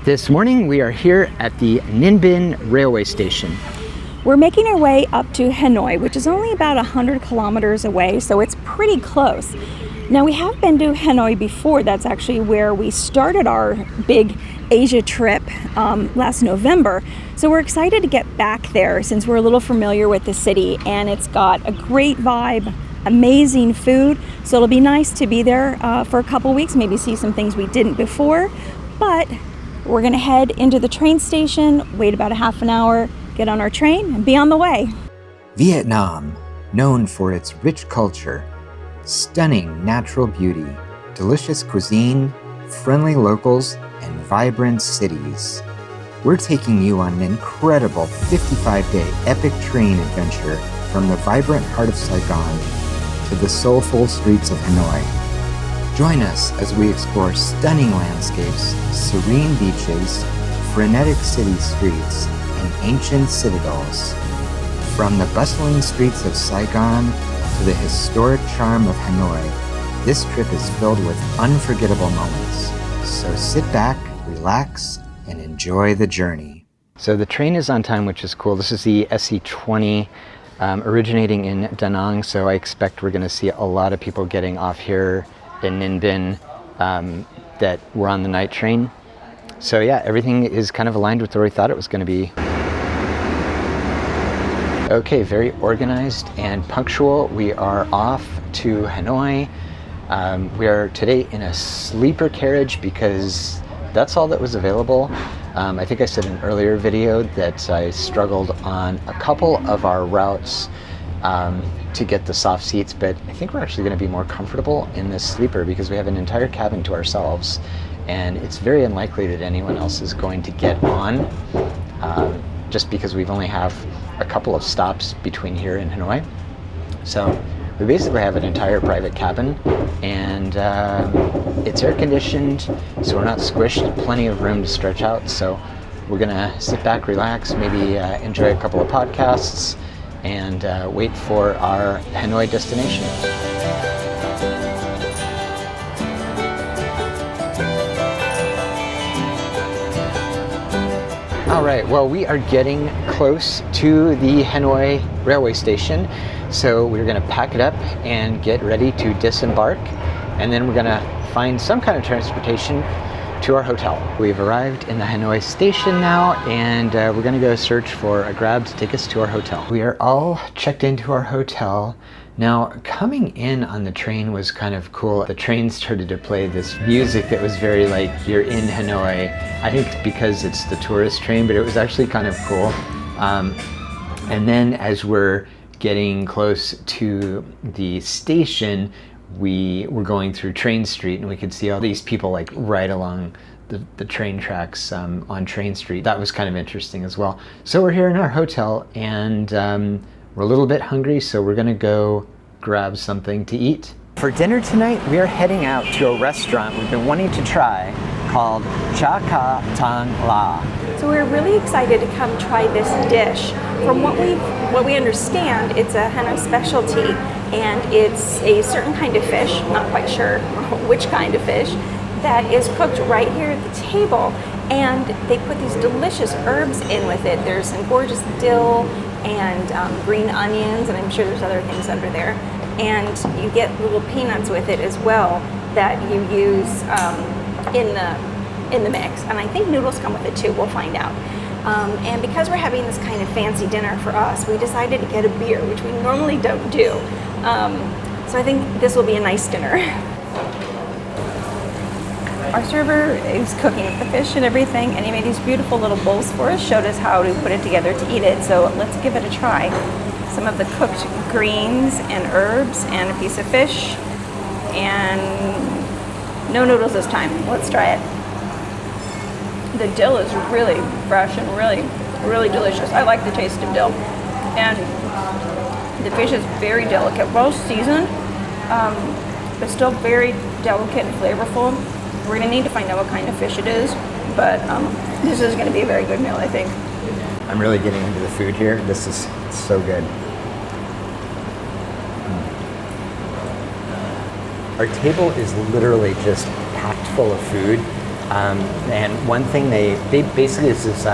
This morning we are here at the Ninh Binh railway station. We're making our way up to Hanoi, which is only about 100 kilometers away, so it's pretty close. Now, we have been to Hanoi before. That's actually where we started our big Asia trip last November. So we're excited to get back there since we're a little familiar with the city, and it's got a great vibe, amazing food. So it'll be nice to be there for a couple weeks, maybe see some things we didn't before. But we're going to head into the train station, wait about a half an hour, get on our train, and be on the way. Vietnam, known for its rich culture, stunning natural beauty, delicious cuisine, friendly locals, and vibrant cities. We're taking you on an incredible 55-day epic train adventure from the vibrant heart of Saigon to the soulful streets of Hanoi. Join us as we explore stunning landscapes, serene beaches, frenetic city streets, and ancient citadels. From the bustling streets of Saigon to the historic charm of Hanoi, this trip is filled with unforgettable moments. So sit back, relax, and enjoy the journey. So the train is on time, which is cool. This is the SC20 originating in Da Nang, so I expect we're going to see a lot of people getting off here in Ninh Binh that were on the night train. So yeah, everything is kind of aligned with where we thought it was going to be. Okay, very organized and punctual. We are off to Hanoi. We are today in a sleeper carriage because that's all that was available. I think I said in an earlier video that I struggled on a couple of our routes to get the soft seats, but I think we're actually going to be more comfortable in this sleeper because we have an entire cabin to ourselves, and it's very unlikely that anyone else is going to get on, just because we've only have a couple of stops between here and Hanoi. So we basically have an entire private cabin, and it's air conditioned, so we're not squished, plenty of room to stretch out. So we're gonna sit back, relax, maybe enjoy a couple of podcasts, and wait for our Hanoi destination. All right, well, we are getting close to the Hanoi railway station, so we're gonna pack it up and get ready to disembark, and then we're gonna find some kind of transportation to our hotel. We've arrived in the Hanoi station now, and we're gonna go search for a Grab to take us to our hotel. We are all checked into our hotel. Now, coming in on the train was kind of cool. The train started to play this music that was very like, you're in Hanoi. I think it's because it's the tourist train, but it was actually kind of cool. And then as we're getting close to the station, we were going through Train Street, and we could see all these people like right along the train tracks on Train Street. That was kind of interesting as well. So we're here in our hotel, and we're a little bit hungry, so we're gonna go grab something to eat. For dinner tonight, we are heading out to a restaurant we've been wanting to try called Cha Ca Tang La. So we're really excited to come try this dish. From what we understand, it's a Hanoi specialty, and it's a certain kind of fish, not quite sure which kind of fish, that is cooked right here at the table, and they put these delicious herbs in with it. There's some gorgeous dill and green onions, and I'm sure there's other things under there, and you get little peanuts with it as well that you use in the mix, and I think noodles come with it too. We'll find out. And because we're having this kind of fancy dinner for us, we decided to get a beer, which we normally don't do. So I think this will be a nice dinner. Our server is cooking up the fish and everything, and he made these beautiful little bowls for us, showed us how to put it together to eat it. So let's give it a try. Some of the cooked greens and herbs and a piece of fish, and no noodles this time. Let's try it. The dill is really fresh and really, really delicious. I like the taste of dill. And the fish is very delicate, well seasoned, but still very delicate and flavorful. We're gonna need to find out what kind of fish it is, but this is gonna be a very good meal, I think. I'm really getting into the food here. This is so good. Our table is literally just packed full of food. And one thing they basically, this is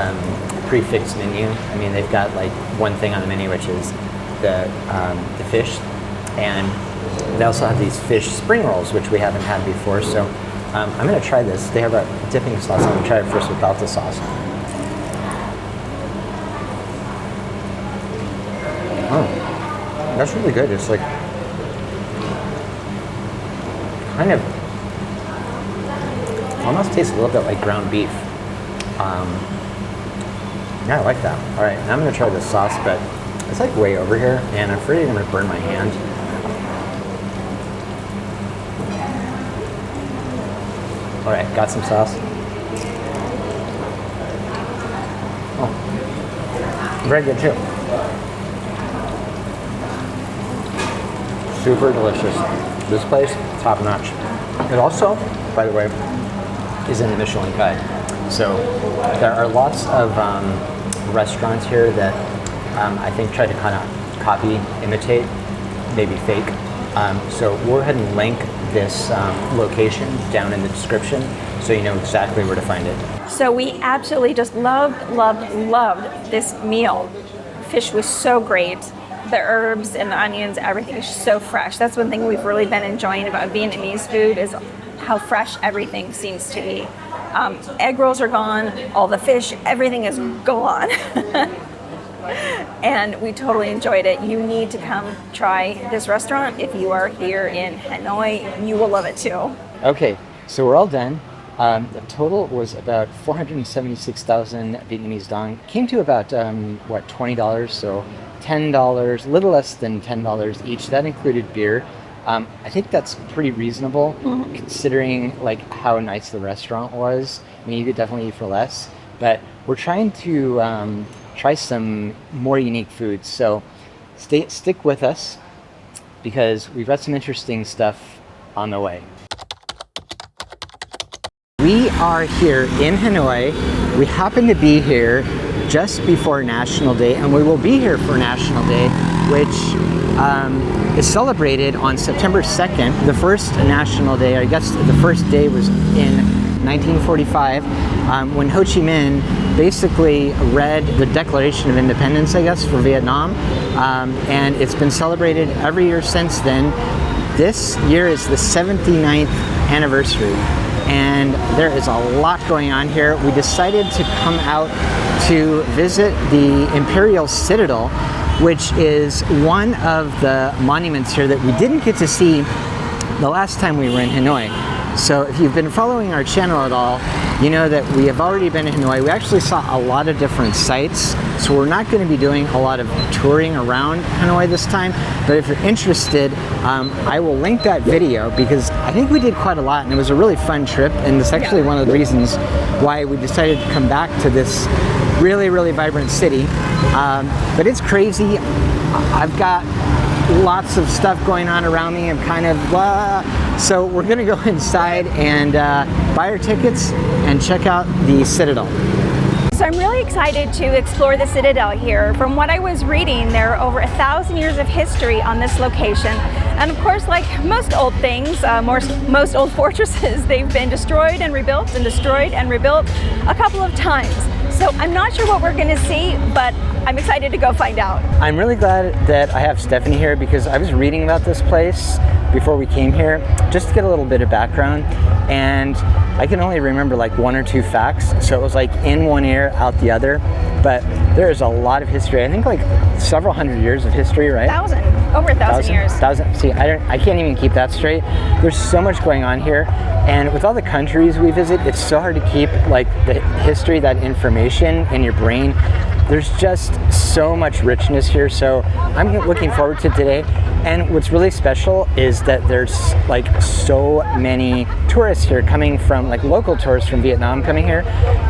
prefix menu. I mean, they've got like one thing on the menu, which is the fish, and they also have these fish spring rolls, which we haven't had before. So I'm going to try this. They have a dipping sauce. I'm going to try it first without the sauce. Oh, that's really good. It's like kind of almost tastes a little bit like ground beef. Yeah, I like that. All right, now I'm going to try the sauce, but it's like way over here, and I'm afraid I'm going to burn my hand. All right, got some sauce. Oh, very good too. Super delicious. This place, top notch. It also, by the way, is in the Michelin Guide. So there are lots of restaurants here that I think try to kind of copy, imitate, maybe fake. So we'll go ahead and link this location down in the description so you know exactly where to find it. So we absolutely just loved this meal. Fish was so great. The herbs and the onions, everything is so fresh. That's one thing we've really been enjoying about Vietnamese food is how fresh everything seems to be. Egg rolls are gone, all the fish, everything is gone. And we totally enjoyed it. You need to come try this restaurant if you are here in Hanoi. You will love it too. Okay, so we're all done. The total was about 476,000 Vietnamese dong. Came to about, $20, so $10, a little less than $10 each. That included beer. I think that's pretty reasonable considering like how nice the restaurant was. I mean, you could definitely eat for less, but we're trying to try some more unique foods. So stick with us because we've got some interesting stuff on the way. We are here in Hanoi. We happen to be here just before National Day, and we will be here for National Day, which is celebrated on September 2nd. The first National Day, I guess the first day was in 1945, when Ho Chi Minh basically read the Declaration of Independence, I guess, for Vietnam, and it's been celebrated every year since then. This year is the 79th anniversary, and there is a lot going on here. We decided to come out to visit the Imperial Citadel, which is one of the monuments here that we didn't get to see the last time we were in Hanoi. So if you've been following our channel at all, you know that we have already been in Hanoi. We actually saw a lot of different sites, so we're not going to be doing a lot of touring around Hanoi this time, but if you're interested, I will link that video because I think we did quite a lot and it was a really fun trip, and it's actually one of the reasons why we decided to come back to this really, really vibrant city. But it's crazy. I've got lots of stuff going on around me. I'm kind of so we're gonna go inside and buy our tickets and check out the Citadel. So I'm really excited to explore the Citadel here. From what I was reading, there are over 1,000 years of history on this location. And of course, like most old things, most old fortresses, they've been destroyed and rebuilt and destroyed and rebuilt a couple of times. So I'm not sure what we're gonna see, but I'm excited to go find out. I'm really glad that I have Stephanie here because I was reading about this place before we came here just to get a little bit of background, and I can only remember like one or two facts, so it was like in one ear, out the other, but there is a lot of history. I think like several hundred years of history, right? Over 1,000 years. See, I can't even keep that straight. There's so much going on here, and with all the countries we visit, it's so hard to keep like the history, that information in your brain. There's just so much richness here, so I'm looking forward to today. And what's really special is that there's like so many tourists here coming from, like local tourists from Vietnam coming here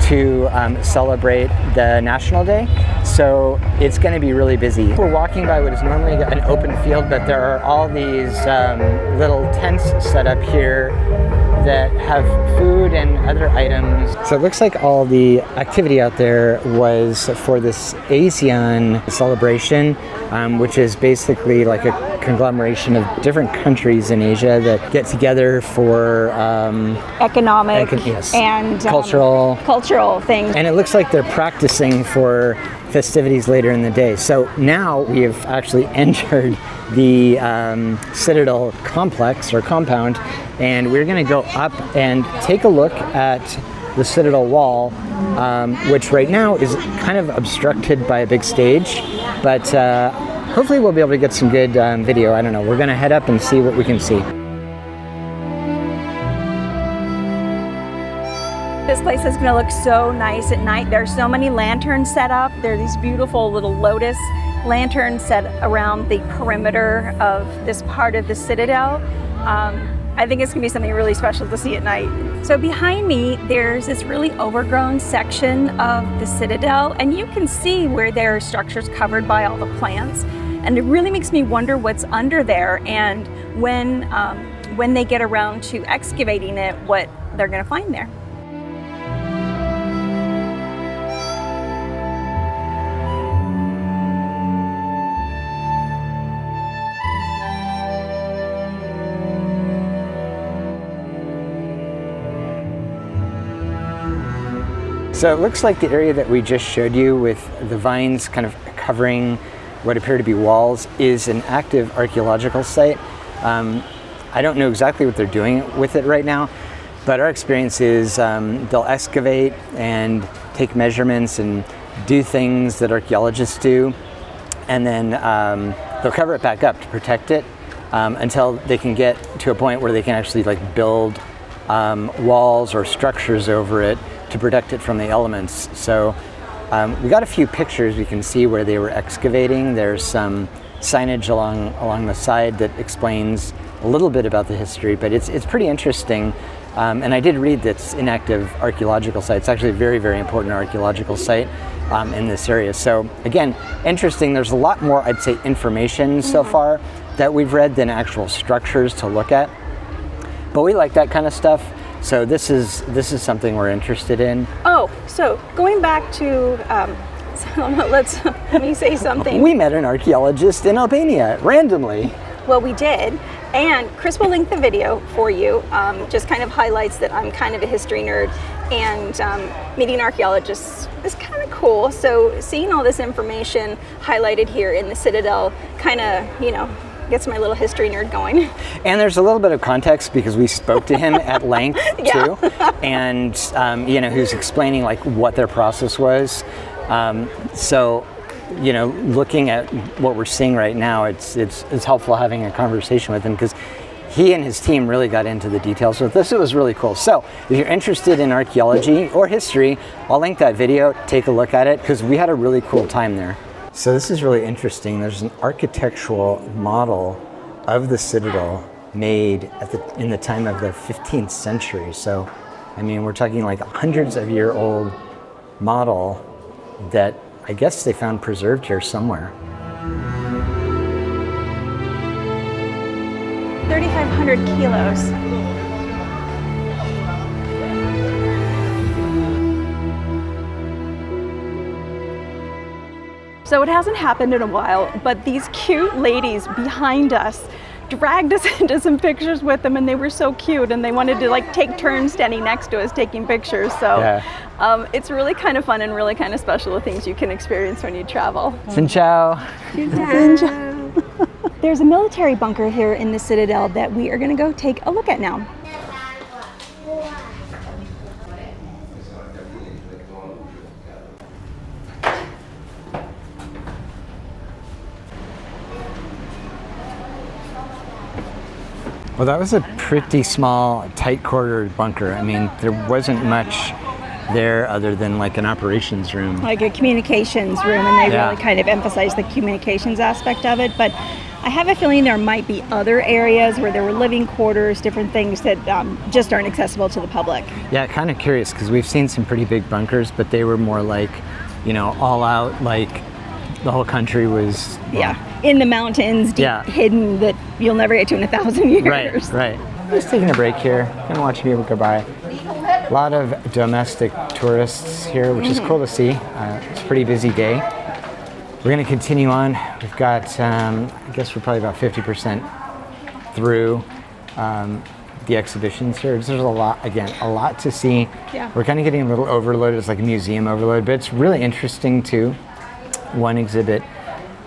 to celebrate the National Day. So it's going to be really busy. We're walking by what is normally an open field, but there are all these little tents set up here that have food and other items. So it looks like all the activity out there was for this ASEAN celebration. which is basically like a conglomeration of different countries in Asia that get together for economic yes, and cultural things. And it looks like they're practicing for festivities later in the day. So now we have actually entered the Citadel complex or compound, and we're going to go up and take a look at the Citadel wall, which right now is kind of obstructed by a big stage, but hopefully we'll be able to get some good video. I don't know. We're going to head up and see what we can see. This place is going to look so nice at night. There's so many lanterns set up. There are these beautiful little lotus lanterns set around the perimeter of this part of the Citadel. I think it's going to be something really special to see at night. So behind me, there's this really overgrown section of the Citadel, and you can see where there are structures covered by all the plants. And it really makes me wonder what's under there, and when they get around to excavating it, what they're going to find there. So it looks like the area that we just showed you with the vines kind of covering what appear to be walls is an active archaeological site. I don't know exactly what they're doing with it right now, but our experience is they'll excavate and take measurements and do things that archaeologists do, and then they'll cover it back up to protect it until they can get to a point where they can actually like build walls or structures over it to protect it from the elements. So we got a few pictures we can see where they were excavating. There's some signage along the side that explains a little bit about the history, but it's pretty interesting. And I did read that it's inactive archaeological site. It's actually a very, very important archaeological site in this area. So again, interesting. There's a lot more, I'd say, information so far that we've read than actual structures to look at. But we like that kind of stuff. So this is something we're interested in. Oh, so going back to, let me say something. We met an archaeologist in Albania, randomly. Well, we did, and Chris will link the video for you. Just kind of highlights that I'm kind of a history nerd, and meeting archaeologists is kind of cool. So seeing all this information highlighted here in the Citadel kind of, gets my little history nerd going. And there's a little bit of context because we spoke to him at length too, and who's explaining like what their process was. So, looking at what we're seeing right now, it's helpful having a conversation with him because he and his team really got into the details with this. It was really cool. So if you're interested in archaeology or history, I'll link that video. Take a look at it because we had a really cool time there. So this is really interesting. There's an architectural model of the Citadel made in the time of the 15th century. So, I mean, we're talking like hundreds of year old model that I guess they found preserved here somewhere. 3,500 kilos. So it hasn't happened in a while, but these cute ladies behind us dragged us into some pictures with them, and they were so cute, and they wanted to like take turns standing next to us taking pictures. So yeah. It's really kind of fun and really kind of special, the things you can experience when you travel. Xin chào. Xin chào. There's a military bunker here in the Citadel that we are going to go take a look at now. Well, that was a pretty small, tight-quartered bunker. I mean, there wasn't much there other than like an operations room. Like a communications room, and they really kind of emphasized the communications aspect of it. But I have a feeling there might be other areas where there were living quarters, different things that just aren't accessible to the public. Yeah, kind of curious, because we've seen some pretty big bunkers, but they were more like, all out, like the whole country was... in the mountains, deep, hidden, that you'll never get to in 1,000 years. Right. Just taking a break here, kind of watching people go by. A lot of domestic tourists here, which is cool to see. It's a pretty busy day. We're going to continue on. We've got, I guess we're probably about 50% through the exhibitions here. There's a lot, again, a lot to see. Yeah. We're kind of getting a little overloaded. It's like a museum overload, but it's really interesting too. One exhibit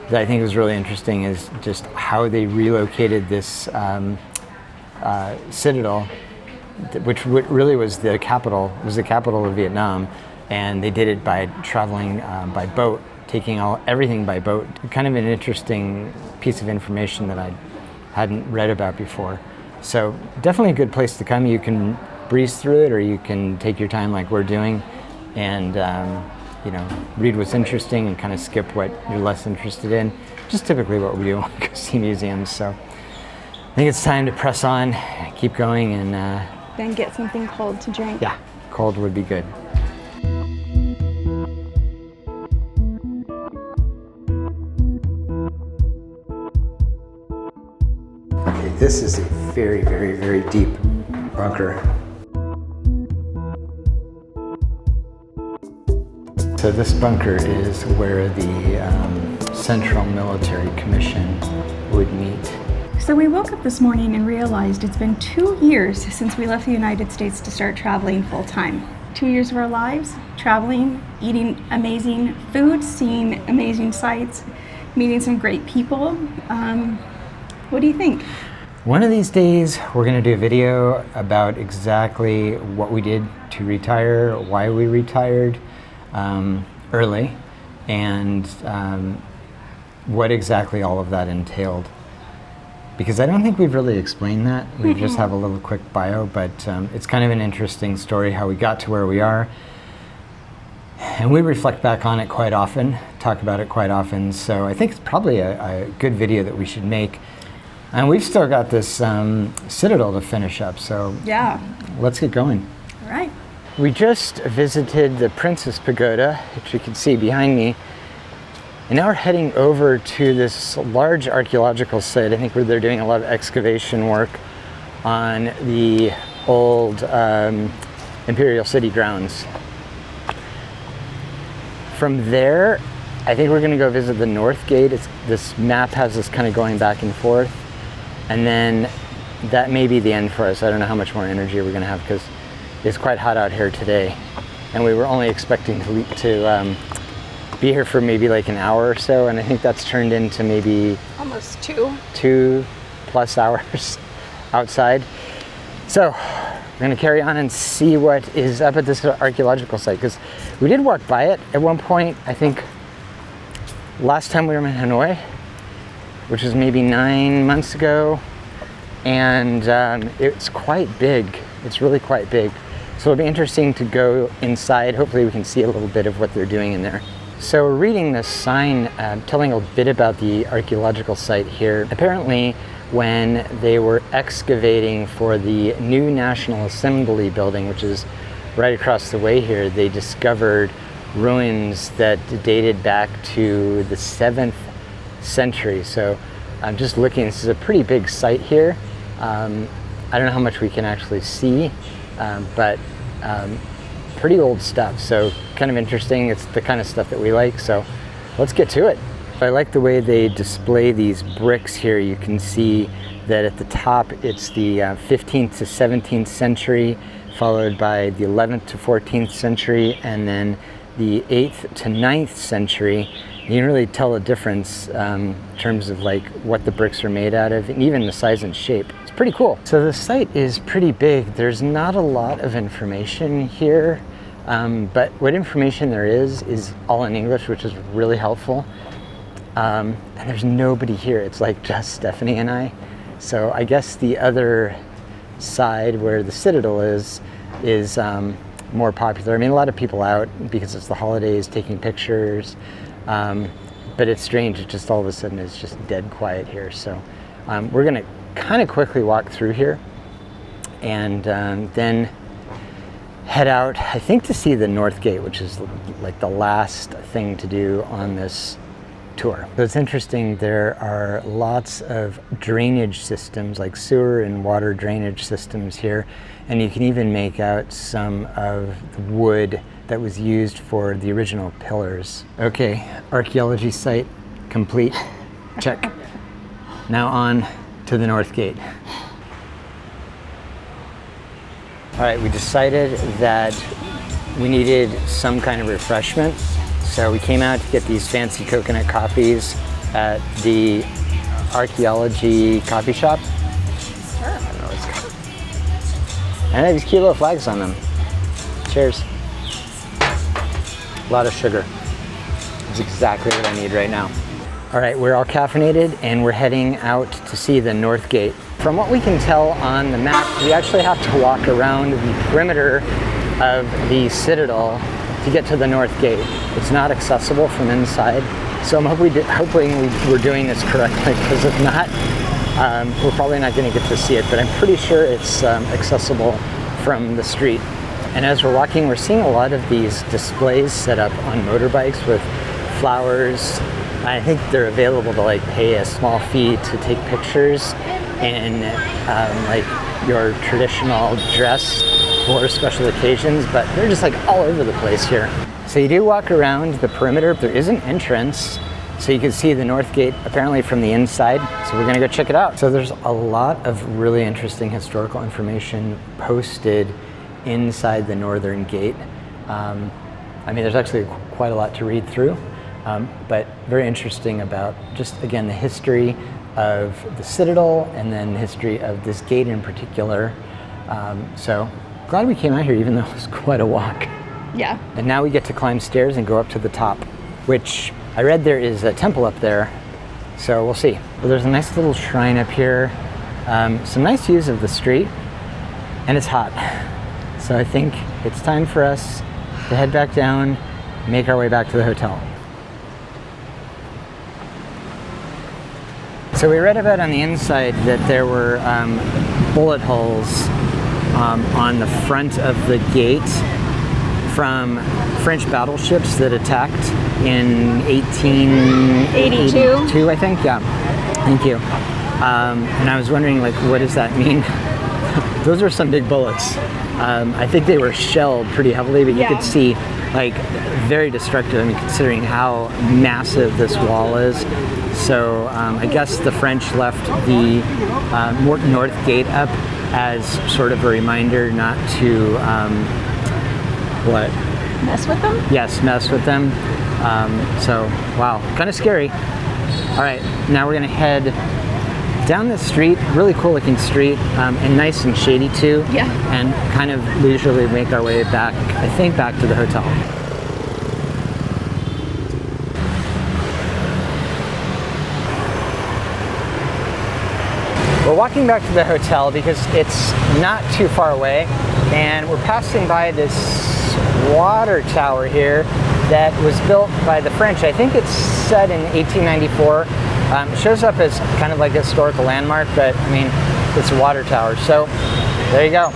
that I think was really interesting is just how they relocated this citadel, which really was the capital of Vietnam, and they did it by traveling by boat, taking everything by boat. Kind of an interesting piece of information that I hadn't read about before. So definitely a good place to come. You can breeze through it, or you can take your time like we're doing, and read what's interesting and kind of skip what you're less interested in. Just typically what we do when we go see museums. So I think it's time to press on, keep going, and Then get something cold to drink. yeah, cold would be good. Okay, this is a very, very, very deep bunker. So this bunker is where the Central Military Commission would meet. So we woke up this morning and realized it's been 2 years since we left the United States to start traveling full time. 2 years of our lives, traveling, eating amazing food, seeing amazing sights, meeting some great people. What do you think? One of these days, we're going to do a video about exactly what we did to retire, why we retired early, and what exactly all of that entailed. Because I don't think we've really explained that. We just have a little quick bio, but it's kind of an interesting story how we got to where we are. And we reflect back on it quite often, talk about it quite often. So I think it's probably a good video that we should make. And we've still got this citadel to finish up, so Yeah. let's get going. All right. We just visited the Princess Pagoda, which you can see behind me. And now we're heading over to this large archaeological site, I think, where they're doing a lot of excavation work on the old Imperial City grounds. From there, I think we're going to go visit the North Gate. This map has us kind of going back and forth. And then that may be the end for us. I don't know how much more energy we're going to have because it's quite hot out here today. And we were only expecting to be here for maybe like an hour or so, and I think that's turned into maybe Almost 2. 2+ hours outside. So we're gonna carry on and see what is up at this archaeological site, because we did walk by it at one point, I think last time we were in Hanoi, which was maybe 9 months ago, and it's quite big. It's really quite big. So it'll be interesting to go inside. Hopefully we can see a little bit of what they're doing in there. So we're reading this sign telling a bit about the archaeological site here. Apparently, when they were excavating for the new National Assembly building, which is right across the way here, they discovered ruins that dated back to the 7th century. So I'm just looking, this is a pretty big site here. I don't know how much we can actually see, but pretty old stuff, so kind of interesting. It's the kind of stuff that we like, so let's get to it. I like the way they display these bricks here. You can see that at the top it's the 15th to 17th century, followed by the 11th to 14th century, and then the 8th to 9th century. You can really tell a difference in terms of like what the bricks are made out of, and even the size and shape. It's pretty cool. So the site is pretty big. There's not a lot of information here, but what information there is all in English, which is really helpful. And there's nobody here. It's like just Stephanie and I. So I guess the other side where the Citadel is more popular. I mean, a lot of people out because it's the holidays taking pictures. But it's strange, it just all of a sudden is just dead quiet here. So we're gonna kind of quickly walk through here and then head out, I think, to see the North Gate, which is like the last thing to do on this tour. So it's interesting, there are lots of drainage systems, like sewer and water drainage systems here, and you can even make out some of the wood that was used for the original pillars. Okay, archaeology site complete. Check. Now on to the North Gate. All right, we decided that we needed some kind of refreshment. So we came out to get these fancy coconut coffees at the archaeology coffee shop. Sure. I don't know what it's called. And they have these cute little flags on them. Cheers. A lot of sugar. It's exactly what I need right now. All right, we're all caffeinated and we're heading out to see the North Gate. From what we can tell on the map, we actually have to walk around the perimeter of the Citadel to get to the North Gate. It's not accessible from inside. So I'm hoping we're doing this correctly, because if not, we're probably not going to get to see it, but I'm pretty sure it's accessible from the street. And as we're walking, we're seeing a lot of these displays set up on motorbikes with flowers. I think they're available to like pay a small fee to take pictures in like your traditional dress for special occasions, but they're just like all over the place here. So you do walk around the perimeter. There is an entrance, so you can see the North Gate apparently from the inside. So we're gonna go check it out. So there's a lot of really interesting historical information posted inside the Northern Gate. I mean, there's actually quite a lot to read through, but very interesting about just, again, the history of the Citadel and then the history of this gate in particular. So glad we came out here, even though it was quite a walk. Yeah. And now we get to climb stairs and go up to the top, which I read there is a temple up there, so we'll see. But there's a nice little shrine up here, some nice views of the street, and it's hot. So I think it's time for us to head back down, make our way back to the hotel. So we read about on the inside that there were bullet holes on the front of the gate from French battleships that attacked in 1882, I think. Yeah, thank you. And I was wondering, like, what does that mean? Those were some big bullets. I think they were shelled pretty heavily, but you could see, like, very destructive. I mean, considering how massive this wall is. So I guess the French left the North Gate up as sort of a reminder not to what? Mess with them? Yes, mess with them. So, wow, kind of scary. All right, now we're gonna head down this street, really cool looking street, and nice and shady too. Yeah. And kind of leisurely make our way back, I think, back to the hotel. We're walking back to the hotel because it's not too far away, and we're passing by this water tower here that was built by the French. I think it's set in 1894. It shows up as kind of like a historical landmark, but I mean, it's a water tower. So there you go.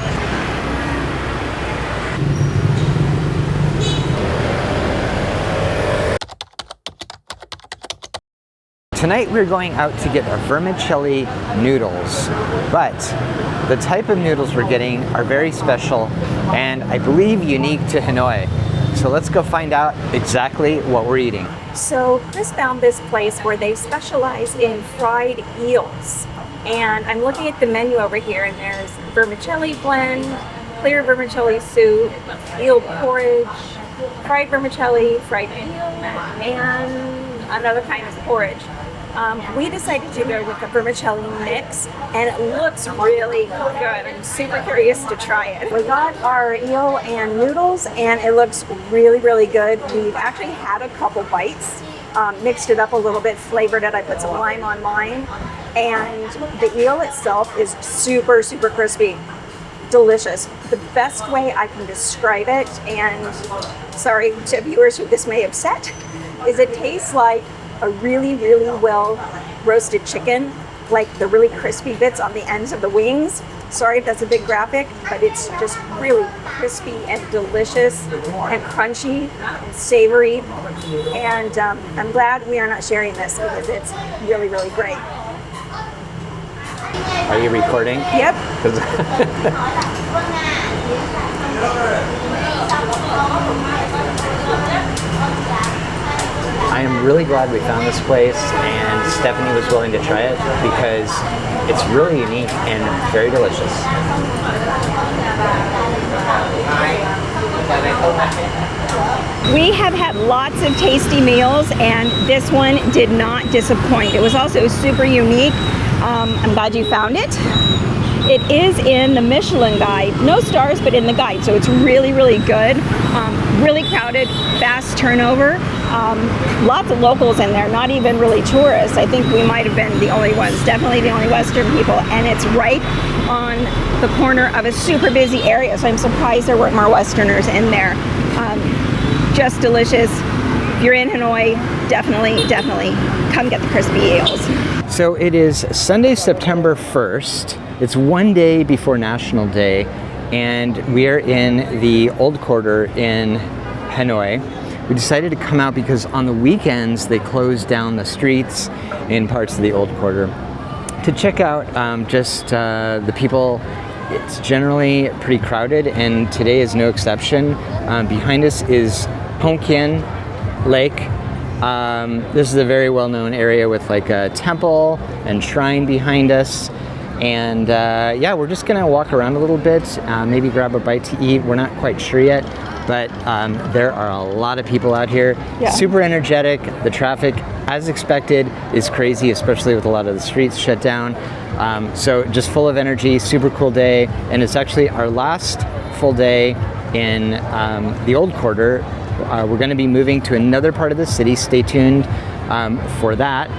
Tonight we're going out to get our vermicelli noodles, but the type of noodles we're getting are very special and I believe unique to Hanoi. So let's go find out exactly what we're eating. So Chris found this place where they specialize in fried eels. And I'm looking at the menu over here, and there's vermicelli blend, clear vermicelli soup, eel porridge, fried vermicelli, fried eel, and another kind of porridge. We decided to go with the vermicelli mix, and it looks really good. I'm super curious to try it. We got our eel and noodles, and it looks really, really good. We've actually had a couple bites, mixed it up a little bit, flavored it. I put some lime on mine, and the eel itself is super, super crispy. Delicious. The best way I can describe it, and sorry to viewers who this may upset, is it tastes like a really, really well roasted chicken, like the really crispy bits on the ends of the wings. Sorry if that's a big graphic, but it's just really crispy and delicious and crunchy and savory. And I'm glad we are not sharing this because it's really, really great. Are you recording? Yep. I am really glad we found this place and Stephanie was willing to try it because it's really unique and very delicious. We have had lots of tasty meals and this one did not disappoint. It was also super unique. I'm glad you found it. It is in the Michelin Guide. No stars, but in the guide, so it's really, really good. Really crowded, fast turnover. Lots of locals in there, not even really tourists. I think we might have been the only ones, definitely the only Western people, and it's right on the corner of a super busy area, so I'm surprised there weren't more Westerners in there. Just delicious. If you're in Hanoi, definitely come get the crispy eels. So it is Sunday, September 1st. It's one day before National Day, and we are in the Old Quarter in Hanoi. We decided to come out because on the weekends they close down the streets in parts of the Old Quarter to check out the people. It's generally pretty crowded, and today is no exception. Behind us is Hongqian Lake. This is a very well-known area with like a temple and shrine behind us. And yeah, we're just gonna walk around a little bit, maybe grab a bite to eat. We're not quite sure yet, but there are a lot of people out here. Yeah. Super energetic. The traffic, as expected, is crazy, especially with a lot of the streets shut down. So just full of energy, super cool day. And it's actually our last full day in the Old Quarter. We're gonna be moving to another part of the city. Stay tuned for that.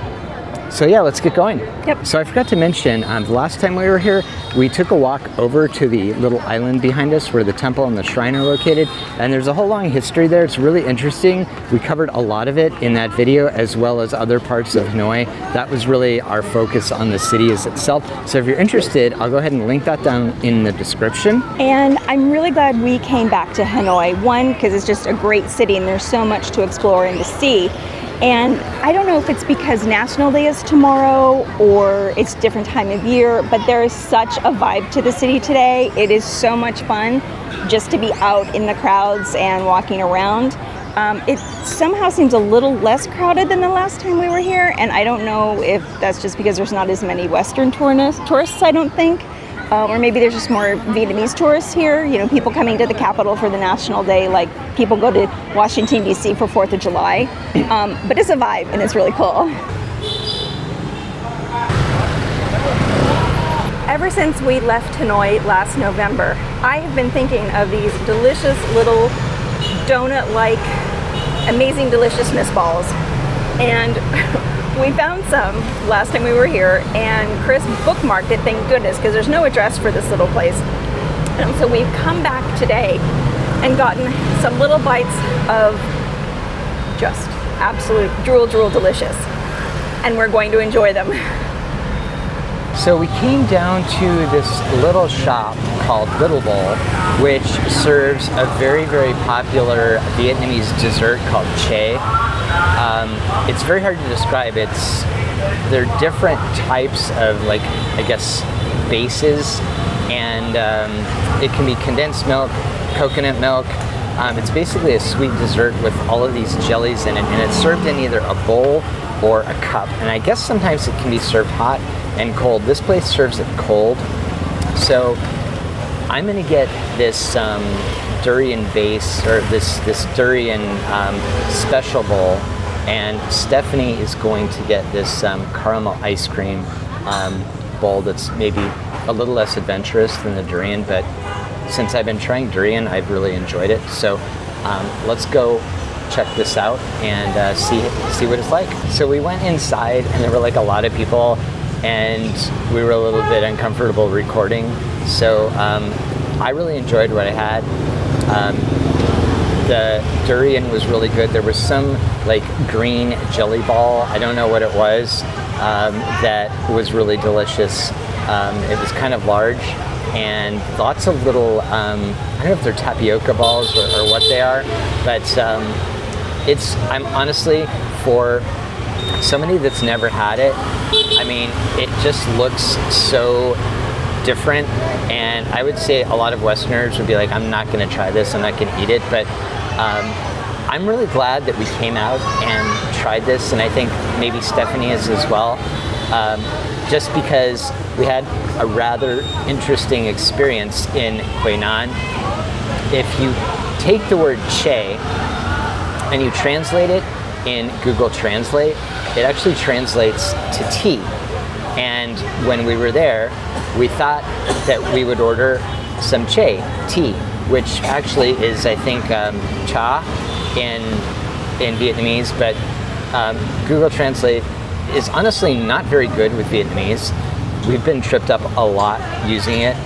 So yeah, let's get going. Yep. So I forgot to mention, the last time we were here, we took a walk over to the little island behind us where the temple and the shrine are located. And there's a whole long history there. It's really interesting. We covered a lot of it in that video, as well as other parts of Hanoi. That was really our focus on the city as itself. So if you're interested, I'll go ahead and link that down in the description. And I'm really glad we came back to Hanoi. One, because it's just a great city and there's so much to explore and to see. And I don't know if it's because National Day is tomorrow or it's a different time of year, but there is such a vibe to the city today. It is so much fun just to be out in the crowds and walking around. It somehow seems a little less crowded than the last time we were here, and I don't know if that's just because there's not as many Western tourists, I don't think. Or maybe there's just more Vietnamese tourists here, you know, people coming to the capital for the National Day, like people go to Washington, D.C. for 4th of July. But it's a vibe and it's really cool. Ever since we left Hanoi last November, I have been thinking of these delicious little donut-like, amazing deliciousness balls. And we found some last time we were here, and Chris bookmarked it, thank goodness, because there's no address for this little place. And so we've come back today and gotten some little bites of just absolute drool delicious. And we're going to enjoy them. So we came down to this little shop called Little Bowl, which serves a very, very popular Vietnamese dessert called Che. It's very hard to describe. They're different types of, like, I guess, bases, and it can be condensed milk, coconut milk. It's basically a sweet dessert with all of these jellies in it, and it's served in either a bowl or a cup. And I guess sometimes it can be served hot and cold. This place serves it cold. So I'm gonna get this durian base, or this durian special bowl, and Stephanie is going to get this caramel ice cream bowl that's maybe a little less adventurous than the durian, but since I've been trying durian, I've really enjoyed it. So let's go check this out and see what it's like. So we went inside and there were like a lot of people, and we were a little bit uncomfortable recording. So I really enjoyed what I had. The durian was really good. There was some like green jelly ball, I don't know what it was, that was really delicious. It was kind of large, and lots of little, I don't know if they're tapioca balls or what they are, but I'm honestly, for somebody that's never had it, I mean, it just looks so different, and I would say a lot of Westerners would be like, I'm not going to try this, I'm not going to eat it, but I'm really glad that we came out and tried this, and I think maybe Stephanie is as well, just because we had a rather interesting experience in Quy Nhon. If you take the word che and you translate it in Google Translate, it actually translates to tea. And when we were there, we thought that we would order some che, tea, which actually is, I think, cha in Vietnamese, but Google Translate is honestly not very good with Vietnamese. We've been tripped up a lot using it.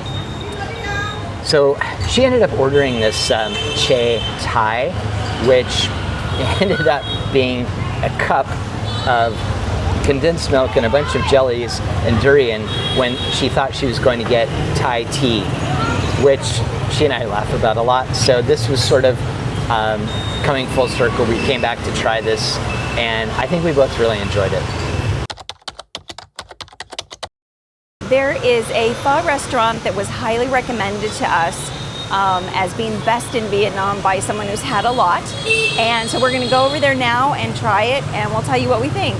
So she ended up ordering this che thai, which ended up being a cup of condensed milk and a bunch of jellies and durian when she thought she was going to get Thai tea, which she and I laugh about a lot. So this was sort of coming full circle. We came back to try this, and I think we both really enjoyed it. There is a pho restaurant that was highly recommended to us as being best in Vietnam by someone who's had a lot. And so we're going to go over there now and try it, and we'll tell you what we think.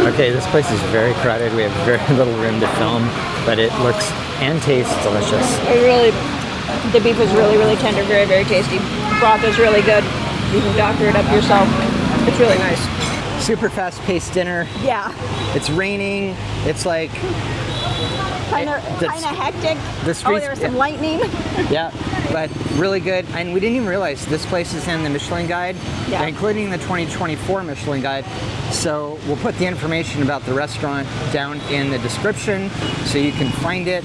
Okay, this place is very crowded. We have very little room to film, but it looks and tastes delicious. The beef is really, really tender, very, very tasty. The broth is really good. You can doctor it up yourself. It's really nice. Super fast-paced dinner. Yeah. It's raining. It's like Kind of hectic. The streets, there was some lightning. Yeah, but really good. And we didn't even realize this place is in the Michelin Guide, including the 2024 Michelin Guide. So we'll put the information about the restaurant down in the description so you can find it.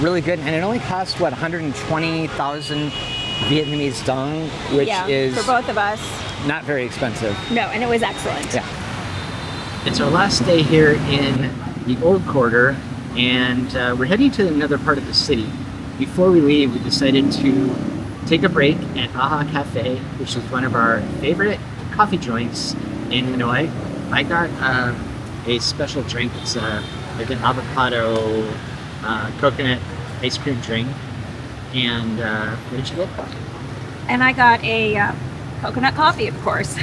Really good. And it only costs, what, 120,000 Vietnamese dong, which is for both of us. Not very expensive. No, and it was excellent. Yeah. It's our last day here in the Old Quarter, and we're heading to another part of the city. Before we leave, we decided to take a break at Aha Cafe, which is one of our favorite coffee joints in Hanoi. I got a special drink. It's like an avocado coconut ice cream drink. And what did you get? And I got a coconut coffee, of course.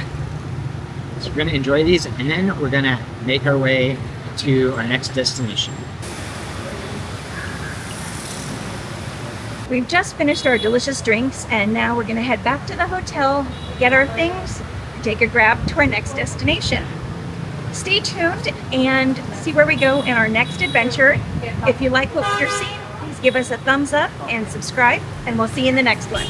So we're going to enjoy these, and then we're going to make our way to our next destination. We've just finished our delicious drinks, and now we're going to head back to the hotel, get our things, take a grab to our next destination. Stay tuned and see where we go in our next adventure. If you like what you're seeing, please give us a thumbs up and subscribe, and we'll see you in the next one.